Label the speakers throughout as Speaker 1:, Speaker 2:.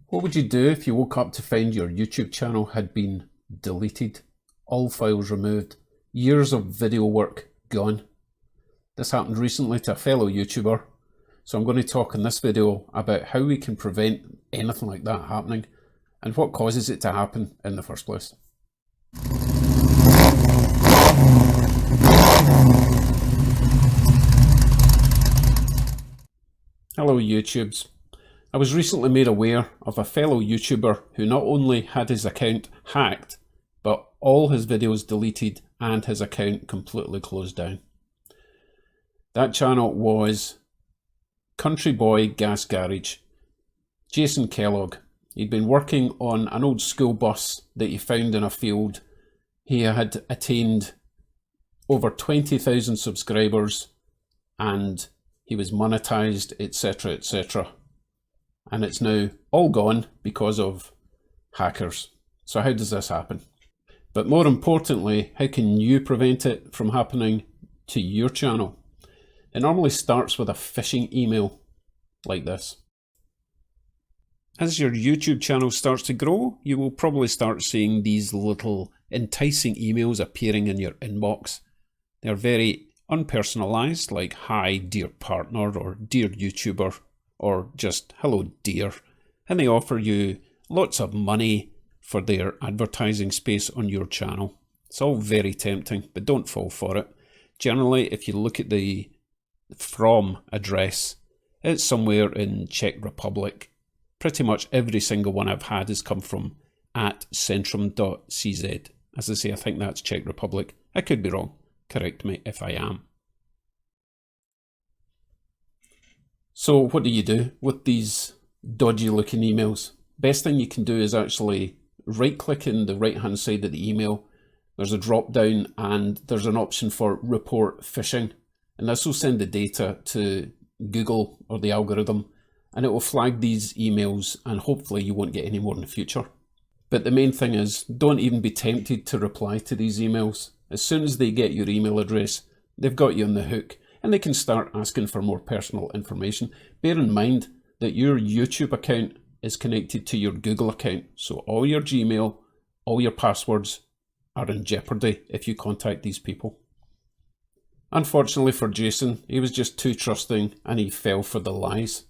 Speaker 1: What would you do if you woke up to find your YouTube channel had been deleted, all files removed, years of video work gone? This happened recently to a fellow YouTuber, so I'm going to talk in this video about how we can prevent anything like that happening and what causes it to happen in the first place. Hello YouTubes. I was recently made aware of a fellow YouTuber who not only had his account hacked, but all his videos deleted and his account completely closed down. That channel was Country Boy Gas Garage, Jason Kellogg. He'd been working on an old school bus that he found in a field. He had attained over 20,000 subscribers and he was monetized, etc., etc. And it's now all gone because of hackers. So how does this happen? But more importantly, how can you prevent it from happening to your channel? It normally starts with a phishing email like this. As your YouTube channel starts to grow, you will probably start seeing these little enticing emails appearing in your inbox. They're very unpersonalized, like "Hi dear partner" or "Dear YouTuber," or just "Hello dear," and they offer you lots of money for their advertising space on your channel. It's all very tempting, but don't fall for it. Generally, if you look at the from address, it's somewhere in Czech Republic. Pretty much every single one I've had has come from @centrum.cz. As I say, I think that's Czech Republic. I could be wrong. Correct me if I am. So what do you do with these dodgy looking emails? Best thing you can do is actually right click in the right hand side of the email. There's a drop down and there's an option for report phishing. And this will send the data to Google or the algorithm and it will flag these emails and hopefully you won't get any more in the future. But the main thing is, don't even be tempted to reply to these emails. As soon as they get your email address, they've got you on the hook and they can start asking for more personal information. Bear in mind that your YouTube account is connected to your Google account. So all your Gmail, all your passwords are in jeopardy if you contact these people. Unfortunately for Jason, he was just too trusting and he fell for the lies.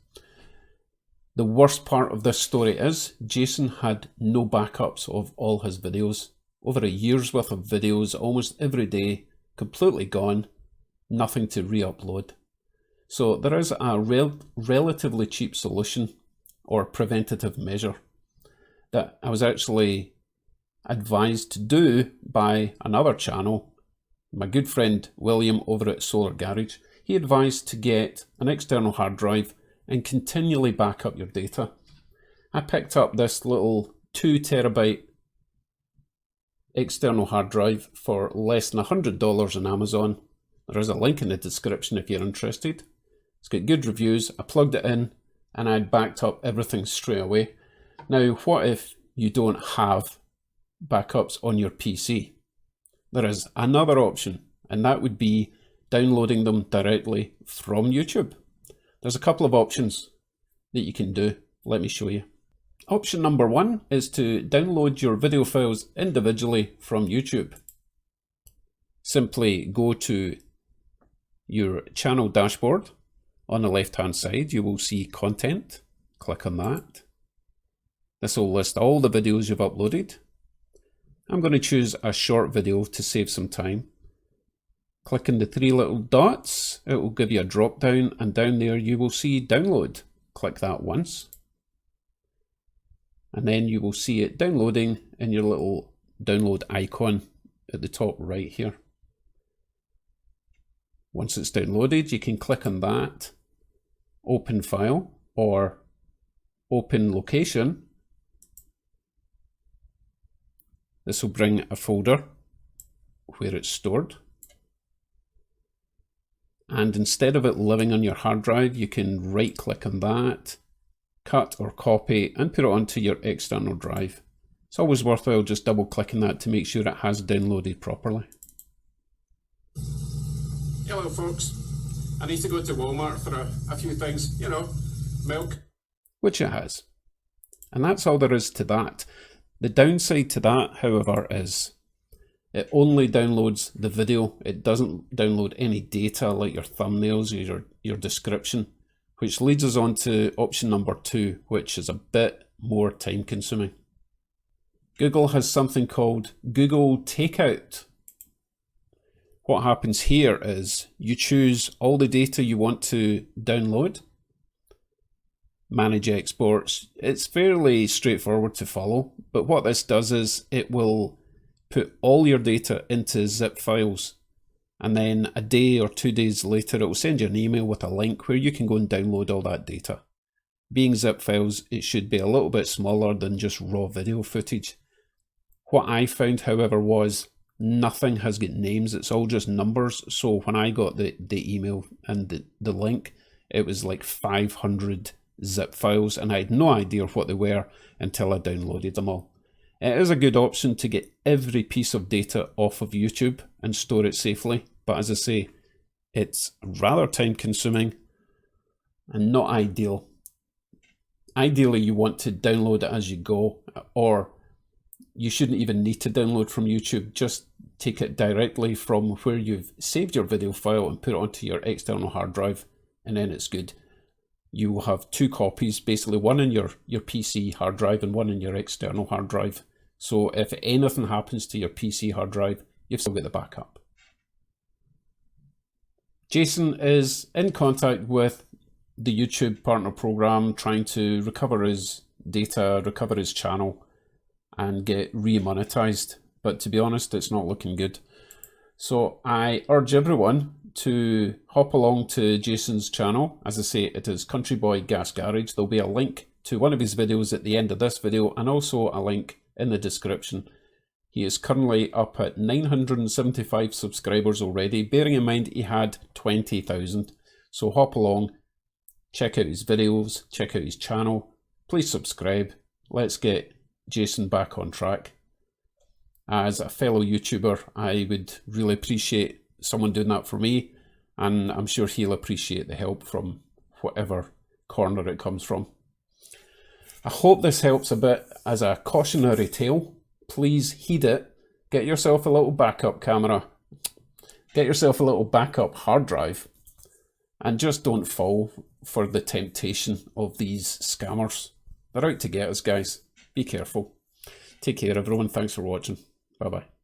Speaker 1: The worst part of this story is Jason had no backups of all his videos. Over a year's worth of videos, almost every day, completely gone, nothing to re-upload. So there is a relatively cheap solution or preventative measure that I was actually advised to do by another channel. My good friend William over at Solar Garage, he advised to get an external hard drive and continually back up your data. I picked up this little 2 terabyte external hard drive for less than $100 on Amazon. There is a link in the description if you're interested. It's got good reviews. I plugged it in and I backed up everything straight away. Now, what if you don't have backups on your PC? There is another option, and that would be downloading them directly from YouTube. There's a couple of options that you can do. Let me show you. Option number 1 is to download your video files individually from YouTube. Simply go to your channel dashboard. On the left hand side, you will see content. Click on that. This will list all the videos you've uploaded. I'm going to choose a short video to save some time. Click on the 3 little dots. It will give you a drop down and down there you will see download. Click that once. And then you will see it downloading in your little download icon at the top right here. Once it's downloaded, you can click on that, open file or open location. This will bring a folder where it's stored. And instead of it living on your hard drive, you can right click on that, cut or copy and put it onto your external drive. It's always worthwhile just double clicking that to make sure it has downloaded properly. Hello folks, I need to go to Walmart for a few things, you know, milk. Which it has. And that's all there is to that. The downside to that, however, is it only downloads the video. It doesn't download any data like your thumbnails or your description, which leads us on to option number 2, which is a bit more time consuming. Google has something called Google Takeout. What happens here is you choose all the data you want to download, manage exports. It's fairly straightforward to follow, but what this does is it will put all your data into zip files, and then a day or 2 days later it will send you an email with a link where you can go and download all that data. Being zip files, it should be a little bit smaller than just raw video footage. What I found, however, was nothing has got names, it's all just numbers. So when I got the email and the link, it was like 500 zip files, and I had no idea what they were until I downloaded them all. It is a good option to get every piece of data off of YouTube and store it safely, but as I say, it's rather time consuming and not ideal. Ideally, you want to download it as you go, or you shouldn't even need to download from YouTube. Just take it directly from where you've saved your video file and put it onto your external hard drive, and then it's good. You will have 2 copies, basically one in your PC hard drive and one in your external hard drive. So if anything happens to your PC hard drive, you've still got the backup. Jason is in contact with the YouTube partner program, trying to recover his data, recover his channel, and get re-monetized. But to be honest, it's not looking good. So I urge everyone to hop along to Jason's channel. As I say, it is Country Boy Gas Garage. There'll be a link to one of his videos at the end of this video, and also a link in the description. He is currently up at 975 subscribers already, bearing in mind he had 20,000. So hop along, check out his videos, check out his channel, please subscribe. Let's get Jason back on track. As a fellow YouTuber, I would really appreciate someone doing that for me, and I'm sure he'll appreciate the help from whatever corner it comes from. I hope this helps a bit as a cautionary tale. Please heed it. Get yourself a little backup camera, get yourself a little backup hard drive, and just don't fall for the temptation of these scammers. They're out to get us, guys. Be careful. Take care, everyone. Thanks for watching. Bye-bye.